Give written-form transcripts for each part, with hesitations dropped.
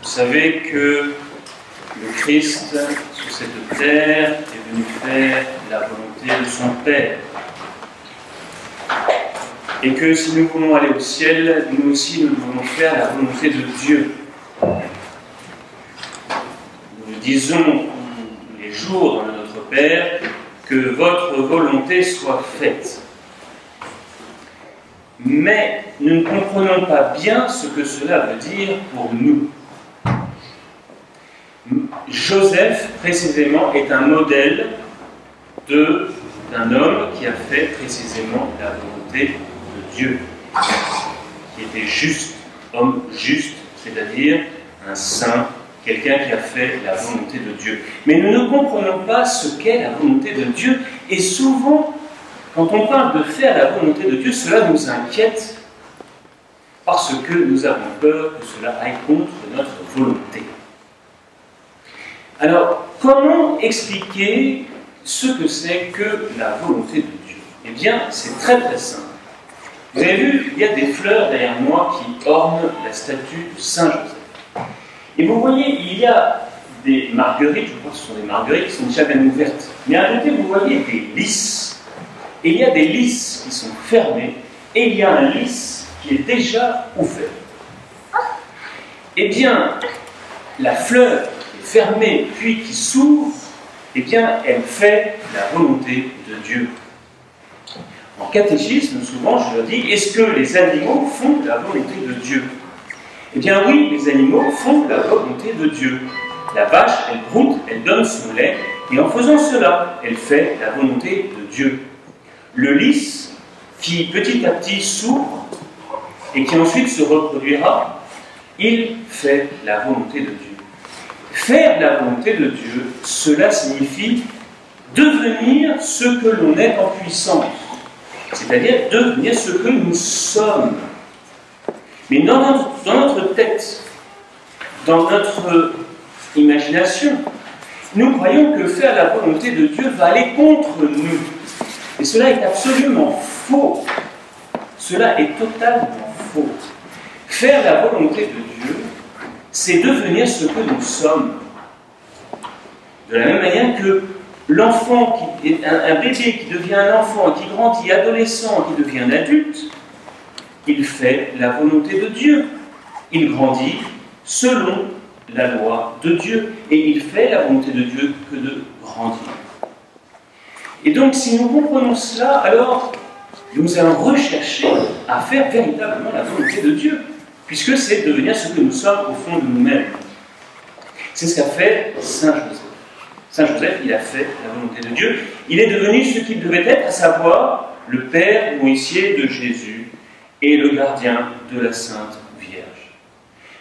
savez que le Christ, sur cette terre, est venu faire la volonté de son Père. Et que si nous voulons aller au ciel, nous aussi, nous devons faire la volonté de Dieu. Nous disons tous les jours dans notre Père que votre volonté soit faite. Mais nous ne comprenons pas bien ce que cela veut dire pour nous. Joseph, précisément, est un modèle d'un homme qui a fait précisément la volonté de Dieu, qui était juste, homme juste, c'est-à-dire un saint, quelqu'un qui a fait la volonté de Dieu. Mais nous ne comprenons pas ce qu'est la volonté de Dieu, et souvent, quand on parle de faire la volonté de Dieu, cela nous inquiète, parce que nous avons peur que cela aille contre notre volonté. Alors, comment expliquer ce que c'est que la volonté de Dieu? Eh bien, c'est très très simple. Vous avez vu, il y a des fleurs derrière moi qui ornent la statue de Saint Joseph. Et vous voyez, il y a des marguerites, je crois que ce sont des marguerites qui sont déjà bien ouvertes. Mais à côté, vous voyez des lys. Et il y a des lys qui sont fermés, et il y a un lys qui est déjà ouvert. Eh bien, la fleur qui est fermée, puis qui s'ouvre, eh bien, elle fait la volonté de Dieu. En catéchisme, souvent, je leur dis, est-ce que les animaux font la volonté de Dieu? Eh bien oui, les animaux font la volonté de Dieu. La vache, elle broute, elle donne son lait, et en faisant cela, elle fait la volonté de Dieu. Le lys, qui petit à petit s'ouvre, et qui ensuite se reproduira, il fait la volonté de Dieu. Faire la volonté de Dieu, cela signifie devenir ce que l'on est en puissance. C'est-à-dire devenir ce que nous sommes. Mais dans notre tête, dans notre imagination, nous croyons que faire la volonté de Dieu va aller contre nous. Et cela est absolument faux. Cela est totalement faux. Faire la volonté de Dieu, c'est devenir ce que nous sommes. De la même manière que l'enfant, un bébé qui devient un enfant, qui grandit adolescent, qui devient un adulte, il fait la volonté de Dieu. Il grandit selon la loi de Dieu. Et il fait la volonté de Dieu que de grandir. Et donc, si nous comprenons cela, alors nous allons rechercher à faire véritablement la volonté de Dieu, puisque c'est devenir ce que nous sommes au fond de nous-mêmes. C'est ce qu'a fait Saint Joseph. Saint Joseph, il a fait la volonté de Dieu. Il est devenu ce qu'il devait être, à savoir le père nourricier de Jésus et le gardien de la Sainte Vierge.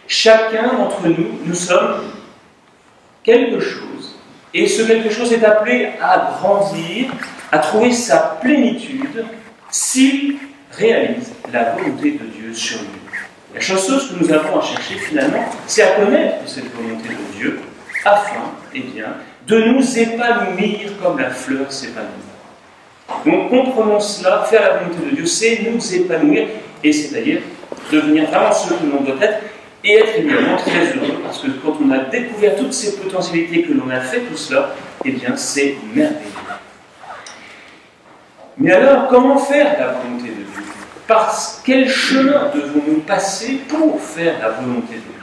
Chacun d'entre nous, nous sommes quelque chose, et ce quelque chose est appelé à grandir, à trouver sa plénitude, s'il réalise la volonté de Dieu sur nous. La chose que nous avons à chercher finalement, c'est à connaître cette volonté de Dieu, afin, eh bien, de nous épanouir comme la fleur s'épanouit. Donc comprenons cela, faire la volonté de Dieu, c'est nous épanouir, et c'est-à-dire devenir vraiment ce que l'on doit être, et être évidemment très heureux, parce que quand on a découvert toutes ces potentialités, que l'on a fait tout cela, eh bien c'est merveilleux. Mais alors, comment faire la volonté de Dieu? Par quel chemin devons-nous passer pour faire la volonté de Dieu?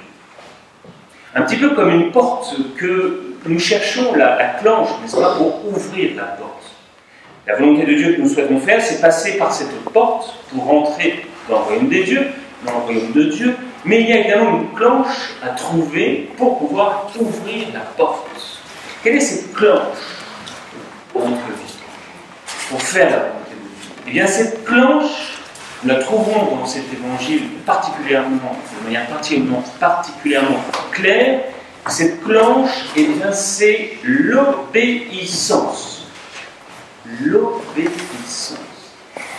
Un petit peu comme une porte que nous cherchons la clenche, n'est-ce pas, pour ouvrir la porte. La volonté de Dieu que nous souhaitons faire, c'est passer par cette porte pour rentrer dans le royaume des dieux, dans le royaume de Dieu, mais il y a également une clenche à trouver pour pouvoir ouvrir la porte. Quelle est cette clenche dans notre vie pour faire la volonté de Dieu? Eh bien, cette clenche, nous la trouvons dans cet évangile particulièrement, de manière particulièrement claire. Cette clenche, eh bien, c'est l'obéissance. L'obéissance.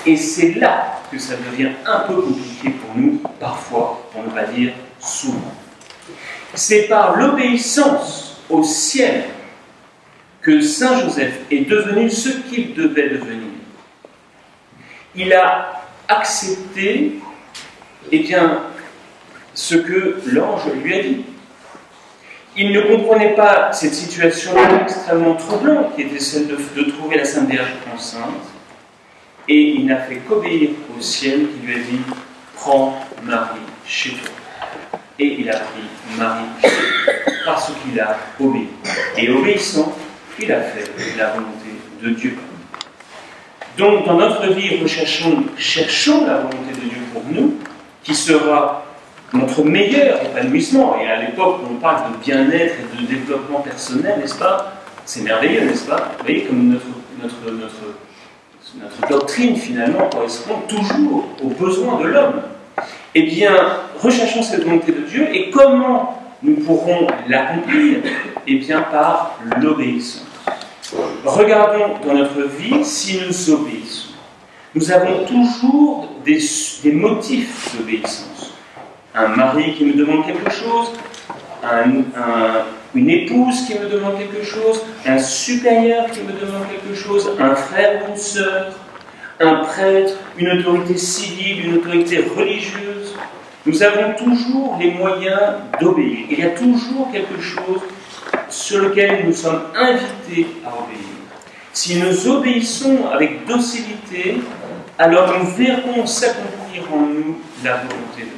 Et c'est là que ça devient un peu compliqué pour nous, parfois, pour ne pas dire souvent. C'est par l'obéissance au ciel que Saint Joseph est devenu ce qu'il devait devenir. Il a accepté, eh bien, ce que l'ange lui a dit. Il ne comprenait pas cette situation extrêmement troublante qui était celle de trouver la Sainte Vierge enceinte, et il n'a fait qu'obéir au ciel qui lui a dit « Prends Marie chez toi ». Et il a pris Marie chez toi, parce qu'il a obéi. Et obéissant, il a fait la volonté de Dieu. Donc, dans notre vie, cherchons la volonté de Dieu pour nous, qui sera notre meilleur épanouissement. Et à l'époque où on parle de bien-être et de développement personnel, n'est-ce pas? C'est merveilleux, n'est-ce pas? Vous voyez, comme notre doctrine, finalement, correspond toujours aux besoins de l'homme. Eh bien, recherchons cette volonté de Dieu, et comment nous pourrons l'accomplir? Eh bien, par l'obéissance. Regardons dans notre vie si nous obéissons. Nous avons toujours des motifs d'obéissance. Un mari qui me demande quelque chose, une épouse qui me demande quelque chose, un supérieur qui me demande quelque chose, un frère ou une sœur, un prêtre, une autorité civile, une autorité religieuse. Nous avons toujours les moyens d'obéir. Il y a toujours quelque chose sur lequel nous sommes invités à obéir. Si nous obéissons avec docilité, alors nous verrons s'accomplir en nous la volonté de Dieu.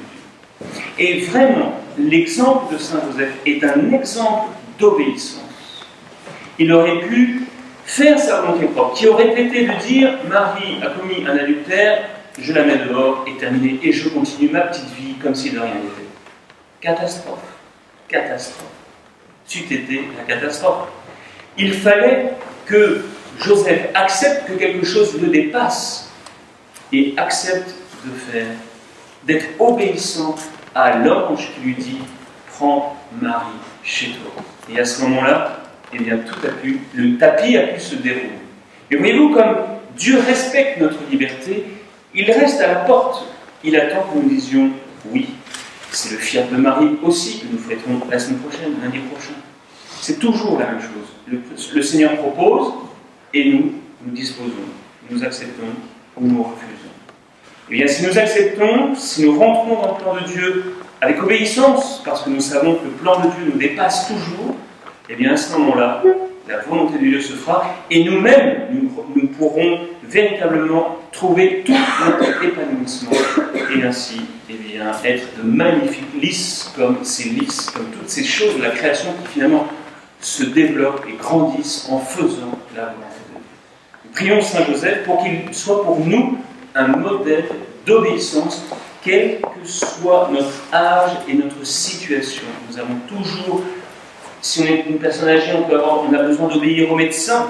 Et vraiment, l'exemple de Saint Joseph est un exemple d'obéissance. Il aurait pu faire sa volonté propre, qui aurait été de dire « Marie a commis un adultère, je la mets dehors et terminé, et je continue ma petite vie comme si de rien n'était. » Catastrophe. Catastrophe. C'eût été la catastrophe. Il fallait que Joseph accepte que quelque chose le dépasse et accepte d'être obéissant à l'ange qui lui dit « Prends Marie chez toi. » Et à ce moment-là, eh bien, le tapis a pu se dérouler. Et voyez-vous, comme Dieu respecte notre liberté, il reste à la porte. Il attend que nous disions oui. C'est le fiat de Marie aussi que nous fêterons la semaine prochaine, lundi prochain. C'est toujours la même chose. Le Seigneur propose et nous disposons. Nous acceptons ou nous refusons. Et bien, si nous acceptons, si nous rentrons dans le plan de Dieu avec obéissance, parce que nous savons que le plan de Dieu nous dépasse toujours, et bien à ce moment-là, la volonté de Dieu se fera, et nous-mêmes, nous pourrons véritablement trouver tout notre épanouissement, et ainsi, eh bien, être de magnifiques lys, comme toutes ces choses de la création qui finalement se développent et grandissent en faisant la volonté de Dieu. Nous prions Saint Joseph pour qu'il soit pour nous un modèle d'obéissance, quel que soit notre âge et notre situation. Nous avons toujours, si on est une personne âgée, on a besoin d'obéir au médecin,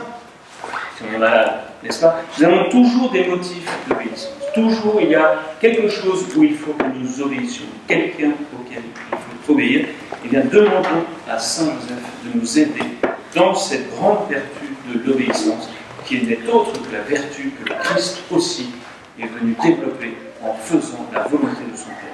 si on est malade, n'est-ce pas? Nous avons toujours des motifs d'obéissance. Toujours, il y a quelque chose où il faut que nous obéissions, quelqu'un auquel il faut obéir. Eh bien, demandons à Saint Joseph de nous aider dans cette grande vertu de l'obéissance, qui n'est autre que la vertu que le Christ aussi est venu développer en faisant la volonté de son Père.